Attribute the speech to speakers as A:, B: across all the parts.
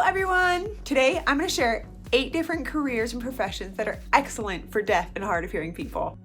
A: everyone! Today I'm going to share 8 different careers and professions that are excellent for deaf and hard of hearing people.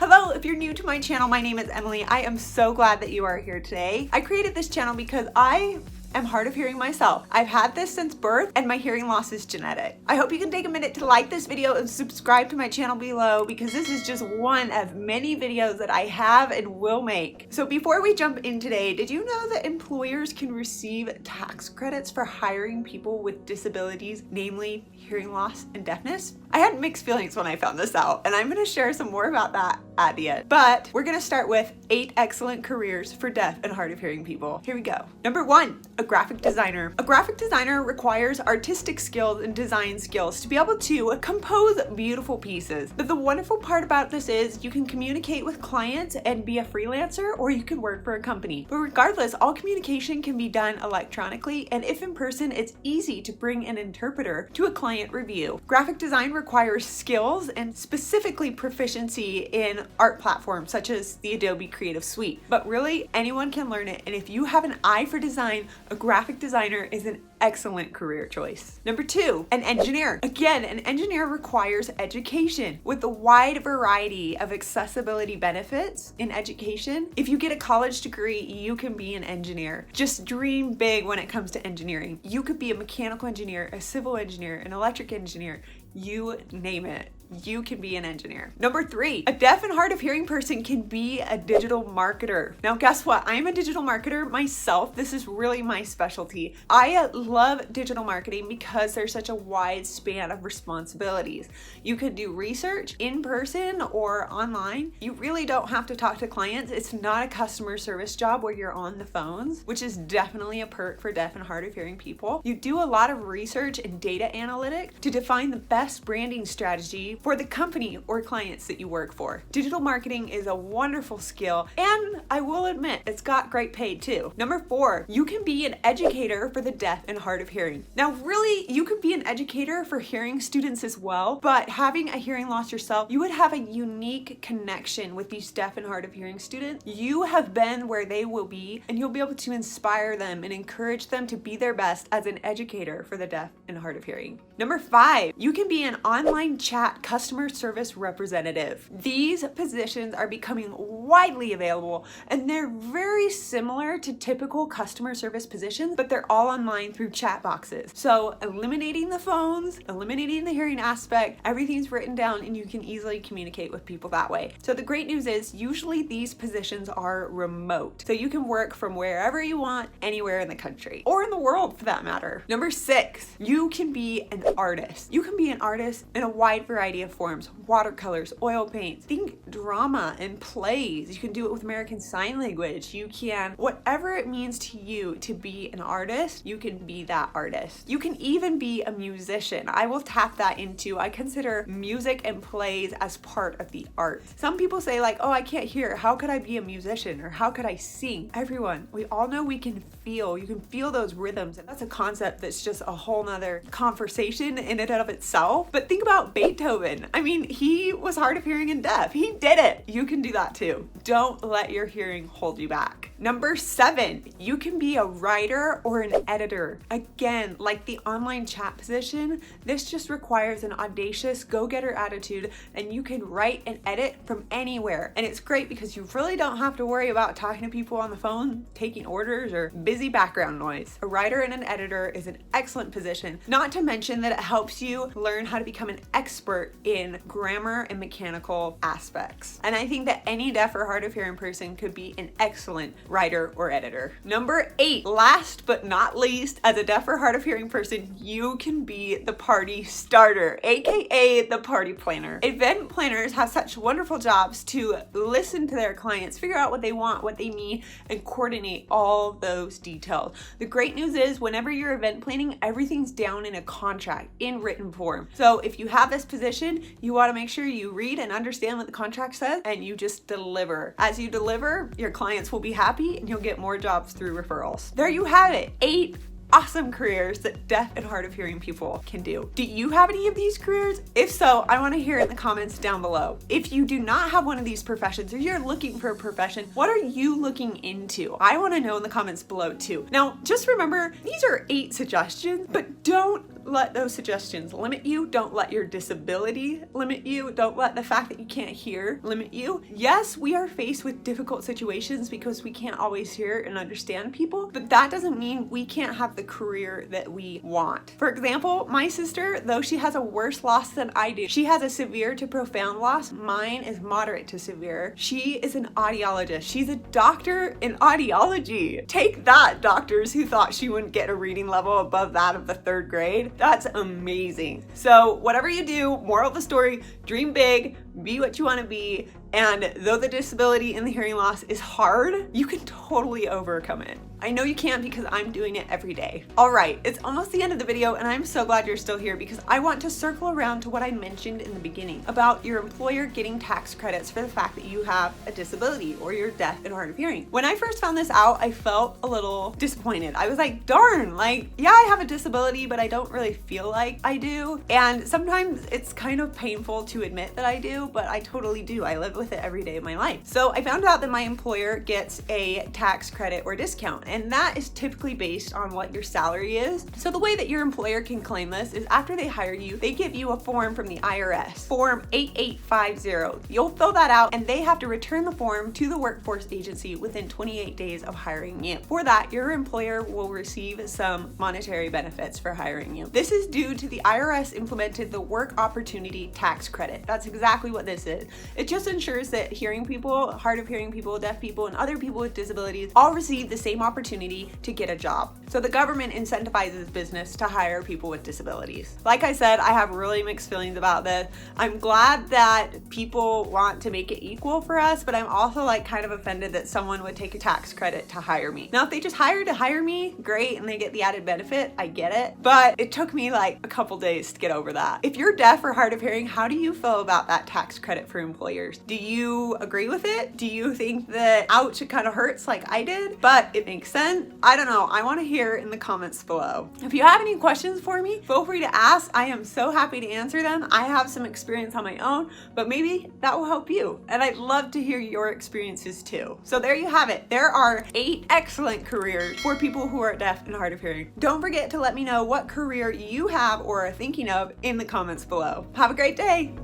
A: Hello, if you're new to my channel, my name is Emily. I am so glad that you are here today. I created this channel because I am hard of hearing myself. I've had this since birth and my hearing loss is genetic. I hope you can take a minute to like this video and subscribe to my channel below because this is just one of many videos that I have and will make. So before we jump in today, did you know that employers can receive tax credits for hiring people with disabilities, namely hearing loss and deafness? I had mixed feelings when I found this out, and I'm gonna share some more about that at the end. But we're gonna start with 8 excellent careers for deaf and hard of hearing people. Here we go. Number 1, a graphic designer. A graphic designer requires artistic skills and design skills to be able to compose beautiful pieces. But the wonderful part about this is you can communicate with clients and be a freelancer, or you can work for a company. But regardless, all communication can be done electronically, and if in person, it's easy to bring an interpreter to a client review. Graphic design requires skills and specifically proficiency in art platforms such as the Adobe Creative Suite. But really, anyone can learn it, and if you have an eye for design, a graphic designer is an excellent career choice. Number 2, an engineer. Again, an engineer requires education. With the wide variety of accessibility benefits in education, if you get a college degree, you can be an engineer. Just dream big when it comes to engineering. You could be a mechanical engineer, a civil engineer, an electric engineer, you name it. You can be an engineer. Number 3, a deaf and hard of hearing person can be a digital marketer. Now guess what? I'm a digital marketer myself. This is really my specialty. I love digital marketing because there's such a wide span of responsibilities. You can do research in person or online. You really don't have to talk to clients. It's not a customer service job where you're on the phones, which is definitely a perk for deaf and hard of hearing people. You do a lot of research and data analytics to define the best branding strategy for the company or clients that you work for. Digital marketing is a wonderful skill, and I will admit, it's got great pay too. Number 4, you can be an educator for the deaf and hard of hearing. Now really, you could be an educator for hearing students as well, but having a hearing loss yourself, you would have a unique connection with these deaf and hard of hearing students. You have been where they will be, and you'll be able to inspire them and encourage them to be their best as an educator for the deaf and hard of hearing. Number 5, you can be an online chat customer service representative. These positions are becoming widely available, and they're very similar to typical customer service positions, but they're all online through chat boxes. So eliminating the phones, eliminating the hearing aspect, everything's written down and you can easily communicate with people that way. So the great news is usually these positions are remote. So you can work from wherever you want, anywhere in the country or in the world for that matter. Number 6, you can be an artist. You can be an artist in a wide variety of forms: watercolors, oil paints, think drama and plays. You can do it with American Sign Language. You can, whatever it means to you to be an artist, you can be that artist. You can even be a musician. I will tap that into, I consider music and plays as part of the art. Some people say like, oh, I can't hear. How could I be a musician? Or how could I sing? Everyone, we all know we can feel. You can feel those rhythms. And that's a concept that's just a whole nother conversation in and of itself. But think about Beethoven. I mean, he was hard of hearing and deaf. He did it. You can do that too. Don't let your hearing hold you back. Number 7, you can be a writer or an editor. Again, like the online chat position, this just requires an audacious go-getter attitude, and you can write and edit from anywhere. And it's great because you really don't have to worry about talking to people on the phone, taking orders, or busy background noise. A writer and an editor is an excellent position, not to mention that it helps you learn how to become an expert in grammar and mechanical aspects. And I think that any deaf or hard of hearing person could be an excellent writer or editor. Number 8, last but not least, as a deaf or hard of hearing person, you can be the party starter, aka the party planner. Event planners have such wonderful jobs to listen to their clients, figure out what they want, what they need, and coordinate all those details. The great news is whenever you're event planning, everything's down in a contract in written form. So if you have this position, you want to make sure you read and understand what the contract says and you just deliver. As you deliver, your clients will be happy and you'll get more jobs through referrals. There you have it, 8 awesome careers that deaf and hard of hearing people can do. Do you have any of these careers? If so, I want to hear it in the comments down below. If you do not have one of these professions or you're looking for a profession, what are you looking into? I want to know in the comments below too. Now, just remember, these are 8 suggestions, but don't let those suggestions limit you. Don't let your disability limit you. Don't let the fact that you can't hear limit you. Yes, we are faced with difficult situations because we can't always hear and understand people, but that doesn't mean we can't have the career that we want. For example, my sister, though she has a worse loss than I do, she has a severe to profound loss. Mine is moderate to severe. She is an audiologist. She's a doctor in audiology. Take that, doctors who thought she wouldn't get a reading level above that of the 3rd grade. That's amazing. So whatever you do, moral of the story, dream big, be what you want to be, and though the disability and the hearing loss is hard, you can totally overcome it. I know you can because I'm doing it every day. All right, it's almost the end of the video and I'm so glad you're still here because I want to circle around to what I mentioned in the beginning about your employer getting tax credits for the fact that you have a disability or you're deaf and hard of hearing. When I first found this out, I felt a little disappointed. I was like, darn, like, yeah, I have a disability, but I don't really feel like I do. And sometimes it's kind of painful to admit that I do, but I totally do. I live with it every day of my life. So I found out that my employer gets a tax credit or discount, and that is typically based on what your salary is. So the way that your employer can claim this is after they hire you, they give you a form from the IRS, form 8850. You'll fill that out and they have to return the form to the workforce agency within 28 days of hiring you. For that, your employer will receive some monetary benefits for hiring you. This is due to the IRS implemented the Work Opportunity Tax Credit. That's exactly what this is. It just ensures that hearing people, hard of hearing people, deaf people, and other people with disabilities all receive the same opportunity to get a job. So the government incentivizes business to hire people with disabilities. Like I said, I have really mixed feelings about this. I'm glad that people want to make it equal for us, but I'm also like kind of offended that someone would take a tax credit to hire me. Now, if they just hire to hire me, great, and they get the added benefit, I get it. But it took me like a couple days to get over that. If you're deaf or hard of hearing, how do you feel about that tax credit for employers? Do you agree with it? Do you think that, ouch, it kind of hurts like I did, but it makes sense? I don't know. I want to hear in the comments below. If you have any questions for me, feel free to ask. I am so happy to answer them. I have some experience on my own, but maybe that will help you. And I'd love to hear your experiences too. So there you have it. There are 8 excellent careers for people who are deaf and hard of hearing. Don't forget to let me know what career you have or are thinking of in the comments below. Have a great day.